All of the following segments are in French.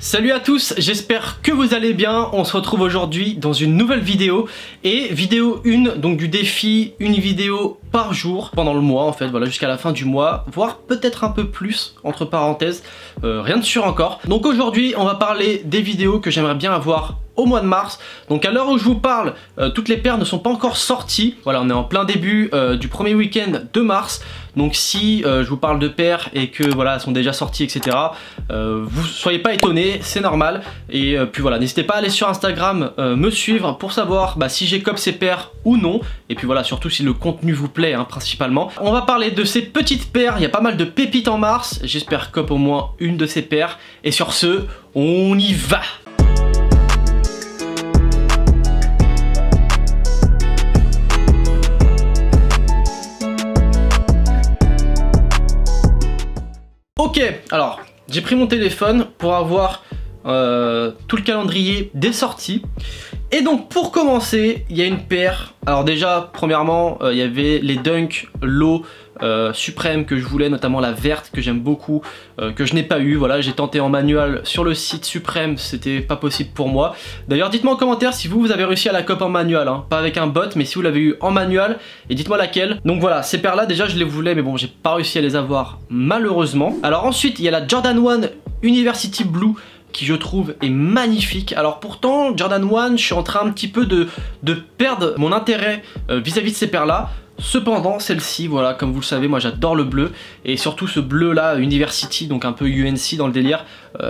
Salut à tous, j'espère que vous allez bien. On se retrouve aujourd'hui dans une nouvelle vidéo. Et vidéo 1, donc du défi, une vidéo par jour pendant le mois en fait, voilà, jusqu'à la fin du mois, voire peut-être un peu plus, entre parenthèses, rien de sûr encore. Donc aujourd'hui on va parler des vidéos que j'aimerais bien avoir au mois de mars. Donc à l'heure où je vous parle, toutes les paires ne sont pas encore sorties. Voilà, on est en plein début du premier week-end de mars. Donc si je vous parle de paires et que voilà, elles sont déjà sorties, etc., vous soyez pas étonnés, c'est normal. Et puis voilà, n'hésitez pas à aller sur Instagram me suivre pour savoir si j'ai cop ces paires ou non. Et puis voilà, surtout si le contenu vous plaît, hein, principalement. On va parler de ces petites paires, il y a pas mal de pépites en mars. J'espère cop au moins une de ces paires. Et sur ce, on y va! Ok, alors j'ai pris mon téléphone pour avoir tout le calendrier des sorties. Et donc pour commencer, il y a une paire. Alors déjà, premièrement, il y avait les Dunk Low Suprême que je voulais, notamment la verte que j'aime beaucoup, que je n'ai pas eu. Voilà, j'ai tenté en manual sur le site Suprême, c'était pas possible pour moi. D'ailleurs, dites-moi en commentaire si vous avez réussi à la cop en manual, hein. Pas avec un bot, mais si vous l'avez eu en manual, et dites-moi laquelle. Donc voilà, ces paires là déjà je les voulais, mais bon, j'ai pas réussi à les avoir malheureusement. Alors ensuite, il y a la Jordan 1 University Blue qui je trouve est magnifique. Alors pourtant Jordan 1, je suis en train un petit peu de perdre mon intérêt vis-à-vis de ces paires là. Cependant celle-ci, voilà, comme vous le savez, moi j'adore le bleu. Et surtout ce bleu là, University, donc un peu UNC dans le délire,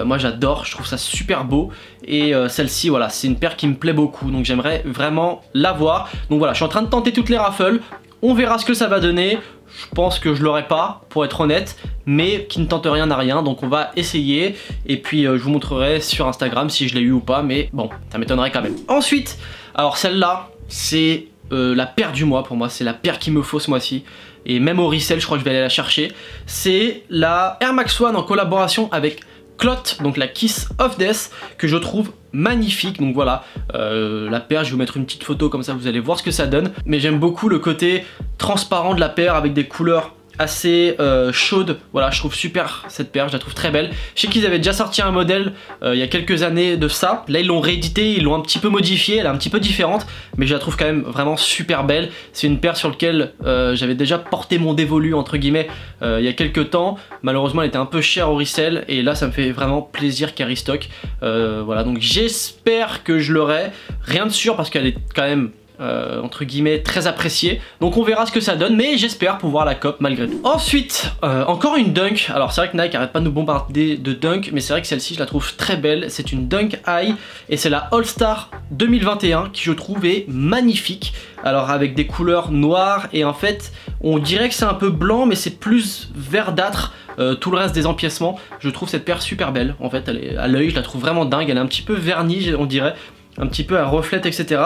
moi j'adore, je trouve ça super beau. Et celle-ci, voilà, c'est une paire qui me plaît beaucoup, donc j'aimerais vraiment l'avoir. Donc voilà, je suis en train de tenter toutes les raffles. On verra ce que ça va donner. Je pense que je l'aurai pas, pour être honnête, mais qui ne tente rien n'a rien, donc on va essayer. Et puis je vous montrerai sur Instagram si je l'ai eu ou pas, mais bon, ça m'étonnerait quand même. Ensuite, alors celle-là, c'est la paire du mois pour moi, c'est la paire qu'il me faut ce mois-ci. Et même au resell, je crois que je vais aller la chercher. C'est la Air Max 1 en collaboration avec Clot, donc la Kiss of Death, que je trouve magnifique. Donc voilà, la paire, je vais vous mettre une petite photo comme ça vous allez voir ce que ça donne. Mais j'aime beaucoup le côté transparent de la paire avec des couleurs assez chaude. Voilà, je trouve super cette paire, je la trouve très belle. Je sais qu'ils avaient déjà sorti un modèle il y a quelques années de ça. Là ils l'ont réédité, ils l'ont un petit peu modifié, elle est un petit peu différente, mais je la trouve quand même vraiment super belle. C'est une paire sur laquelle j'avais déjà porté mon dévolu entre guillemets il y a quelques temps. Malheureusement elle était un peu chère au resell et là ça me fait vraiment plaisir qu'elle restock. Voilà, donc j'espère que je l'aurai. Rien de sûr parce qu'elle est quand même entre guillemets très apprécié, donc on verra ce que ça donne, mais j'espère pouvoir la cop malgré tout. Ensuite encore une Dunk. Alors c'est vrai que Nike arrête pas de nous bombarder de Dunk, mais c'est vrai que celle-ci je la trouve très belle. C'est une Dunk High et c'est la All Star 2021 qui je trouve est magnifique. Alors avec des couleurs noires et en fait on dirait que c'est un peu blanc mais c'est plus verdâtre. Tout le reste des empiècements, je trouve cette paire super belle. En fait elle est à l'œil, je la trouve vraiment dingue. Elle est un petit peu vernie on dirait, un petit peu à reflète, etc.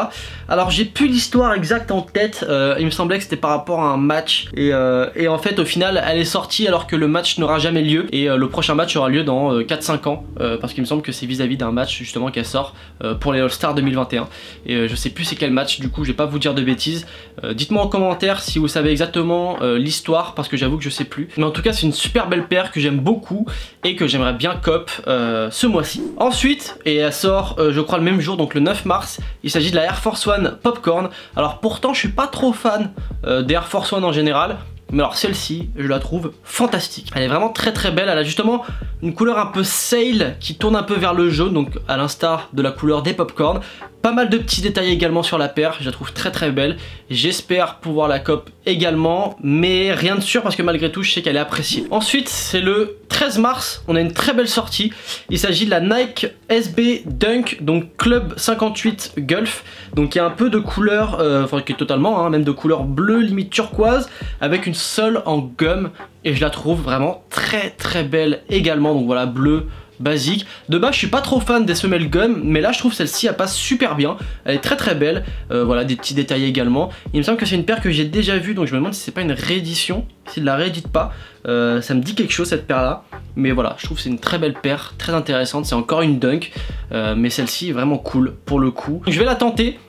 Alors j'ai plus l'histoire exacte en tête, il me semblait que c'était par rapport à un match et en fait au final elle est sortie alors que le match n'aura jamais lieu et le prochain match aura lieu dans 4-5 ans parce qu'il me semble que c'est vis-à-vis d'un match justement qu'elle sort pour les All-Star 2021 et je sais plus c'est quel match, du coup je vais pas vous dire de bêtises. Dites-moi en commentaire si vous savez exactement l'histoire parce que j'avoue que je sais plus, mais en tout cas c'est une super belle paire que j'aime beaucoup et que j'aimerais bien cop ce mois-ci. Ensuite, et elle sort je crois le même jour, donc le 9 mars, il s'agit de la Air Force 1 Popcorn. Alors pourtant je suis pas trop fan des Air Force 1 en général, mais alors celle-ci je la trouve fantastique. Elle est vraiment très très belle, elle a justement une couleur un peu sail qui tourne un peu vers le jaune, donc à l'instar de la couleur des Popcorn. Pas mal de petits détails également sur la paire, je la trouve très très belle. J'espère pouvoir la cop également, mais rien de sûr parce que malgré tout je sais qu'elle est appréciée. Ensuite c'est le 13 mars, on a une très belle sortie. Il s'agit de la Nike SB Dunk, donc Club 58 Gulf. Donc il y a un peu de couleur, enfin qui est totalement, hein, même de couleur bleue limite turquoise, avec une sole en gomme. Et je la trouve vraiment très très belle également, donc voilà, bleu basique. De base je suis pas trop fan des semelles gomme, mais là je trouve celle-ci elle passe super bien, elle est très très belle. Voilà, des petits détails également. Il me semble que c'est une paire que j'ai déjà vue, donc je me demande si c'est pas une réédition, s'ils la rééditent pas. Ça me dit quelque chose cette paire là, mais voilà, je trouve que c'est une très belle paire, très intéressante. C'est encore une Dunk, mais celle-ci est vraiment cool pour le coup. Donc, je vais la tenter.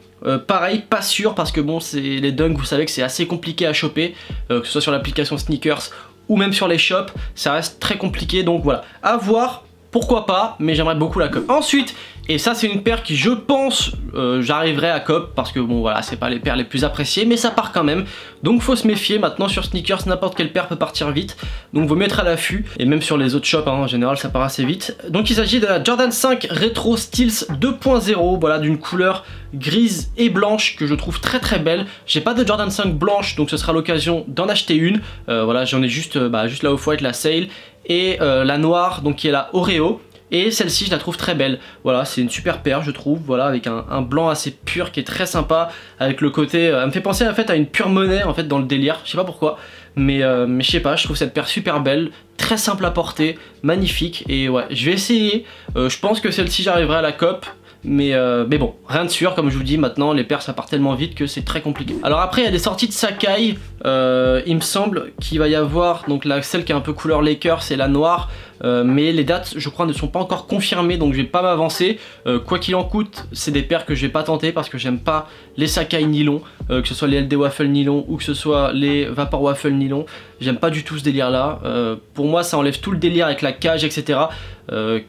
Pareil, pas sûr parce que bon, c'est les Dunk, vous savez que c'est assez compliqué à choper, que ce soit sur l'application Sneakers ou même sur les shops, ça reste très compliqué. Donc voilà, à voir. pourquoi pas, mais j'aimerais beaucoup la cop. Ensuite, et ça c'est une paire qui je pense j'arriverai à cop, parce que bon voilà, c'est pas les paires les plus appréciées, mais ça part quand même, donc faut se méfier. Maintenant sur sneakers, n'importe quelle paire peut partir vite, donc vaut mieux être à l'affût, et même sur les autres shops hein, en général ça part assez vite. Donc il s'agit de la Jordan 5 Retro Steels 2.0, voilà, d'une couleur grise et blanche que je trouve très très belle. J'ai pas de Jordan 5 blanche, donc ce sera l'occasion d'en acheter une. Voilà, j'en ai juste la Off-White, la Sail, et la noire, donc qui est la Oreo. Et celle-ci je la trouve très belle, voilà, c'est une super paire je trouve, voilà, avec un blanc assez pur qui est très sympa, avec le côté, elle me fait penser en fait à une pure monnaie en fait dans le délire, je sais pas pourquoi, mais je sais pas, je trouve cette paire super belle, très simple à porter, magnifique, et ouais, je vais essayer, je pense que celle-ci j'arriverai à la cop. Mais bon, rien de sûr, comme je vous dis, maintenant les paires ça part tellement vite que c'est très compliqué. Alors après il y a des sorties de Sacai, il me semble qu'il va y avoir, donc celle qui est un peu couleur Lakers, c'est la noire, mais les dates je crois ne sont pas encore confirmées, donc je vais pas m'avancer. Quoi qu'il en coûte, c'est des paires que je vais pas tenter parce que j'aime pas les Sacai nylon, que ce soit les LD Waffle nylon ou que ce soit les Vapor Waffle nylon, j'aime pas du tout ce délire là. Pour moi ça enlève tout le délire avec la cage etc.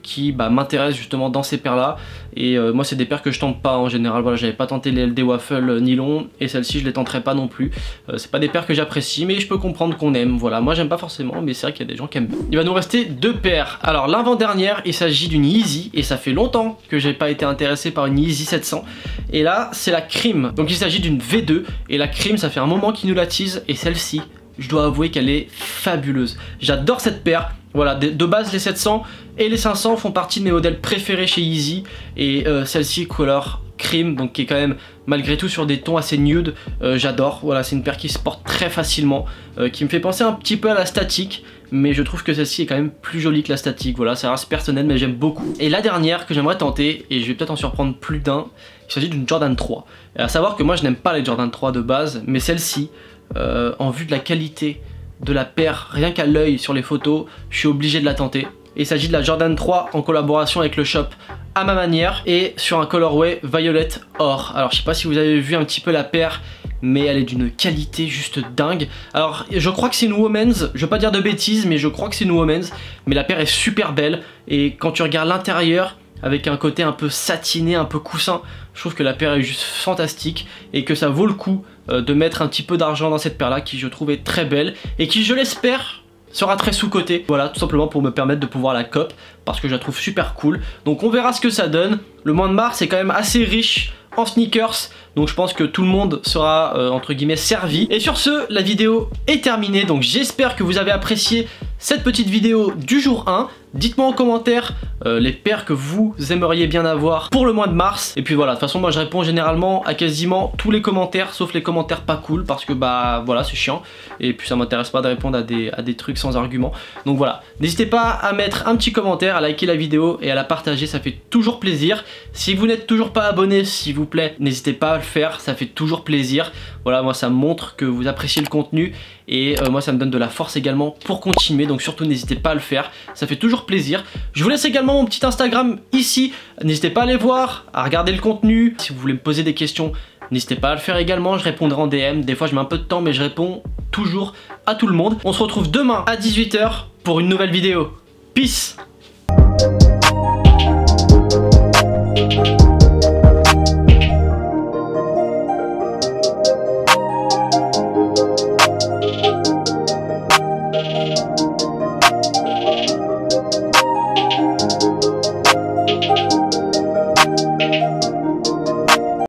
Qui m'intéresse justement dans ces paires là, et moi c'est des paires que je tente pas en général. Voilà, j'avais pas tenté les LD Waffle nylon et celle-ci je les tenterai pas non plus. C'est pas des paires que j'apprécie, mais je peux comprendre qu'on aime. Voilà, moi j'aime pas forcément, mais c'est vrai qu'il y a des gens qui aiment bien. Il va nous rester deux paires. Alors l'avant-dernière, il s'agit d'une Yeezy, et ça fait longtemps que j'ai pas été intéressé par une Yeezy 700, et là c'est la Cream. Donc il s'agit d'une V2, et la Cream ça fait un moment qu'il nous la tease, et celle-ci je dois avouer qu'elle est fabuleuse. J'adore cette paire. Voilà, de base les 700 et les 500 font partie de mes modèles préférés chez Yeezy, et celle-ci couleur cream, donc qui est quand même malgré tout sur des tons assez nude, j'adore. Voilà, c'est une paire qui se porte très facilement, qui me fait penser un petit peu à la Statique, mais je trouve que celle-ci est quand même plus jolie que la Statique. Voilà, ça reste personnel mais j'aime beaucoup. Et la dernière que j'aimerais tenter, et je vais peut-être en surprendre plus d'un, il s'agit d'une Jordan 3. Et à savoir que moi je n'aime pas les Jordan 3 de base, mais celle-ci, en vue de la qualité de la paire, rien qu'à l'œil sur les photos, je suis obligé de la tenter. Il s'agit de la Jordan 3 en collaboration avec le shop À Ma Manière, et sur un colorway Violet Or. Alors je sais pas si vous avez vu un petit peu la paire, mais elle est d'une qualité juste dingue. Alors je crois que c'est une women's, je veux pas dire de bêtises, mais je crois que c'est une women's, mais la paire est super belle, et quand tu regardes l'intérieur, avec un côté un peu satiné, un peu coussin, je trouve que la paire est juste fantastique, et que ça vaut le coup de mettre un petit peu d'argent dans cette paire là, qui je trouve est très belle, et qui je l'espère sera très sous-cotée. Voilà, tout simplement pour me permettre de pouvoir la cop, parce que je la trouve super cool. Donc on verra ce que ça donne. Le mois de mars est quand même assez riche en sneakers, donc je pense que tout le monde sera entre guillemets servi. Et sur ce, la vidéo est terminée, donc j'espère que vous avez apprécié cette petite vidéo du jour 1. Dites-moi en commentaire les paires que vous aimeriez bien avoir pour le mois de mars. Et puis voilà, de toute façon moi je réponds généralement à quasiment tous les commentaires, sauf les commentaires pas cool, parce que bah voilà, c'est chiant, et puis ça m'intéresse pas de répondre à des trucs sans argument. Donc voilà, n'hésitez pas à mettre un petit commentaire, à liker la vidéo et à la partager, ça fait toujours plaisir. Si vous n'êtes toujours pas abonné, s'il vous plaît, n'hésitez pas à le faire, ça fait toujours plaisir. Voilà, moi ça montre que vous appréciez le contenu, et moi ça me donne de la force également pour continuer, donc surtout n'hésitez pas à le faire, ça fait toujours plaisir. Je vous laisse également mon petit Instagram ici, n'hésitez pas à aller voir, à regarder le contenu. Si vous voulez me poser des questions, n'hésitez pas à le faire également, je répondrai en DM, des fois je mets un peu de temps mais je réponds toujours à tout le monde. On se retrouve demain à 18 h pour une nouvelle vidéo. Peace.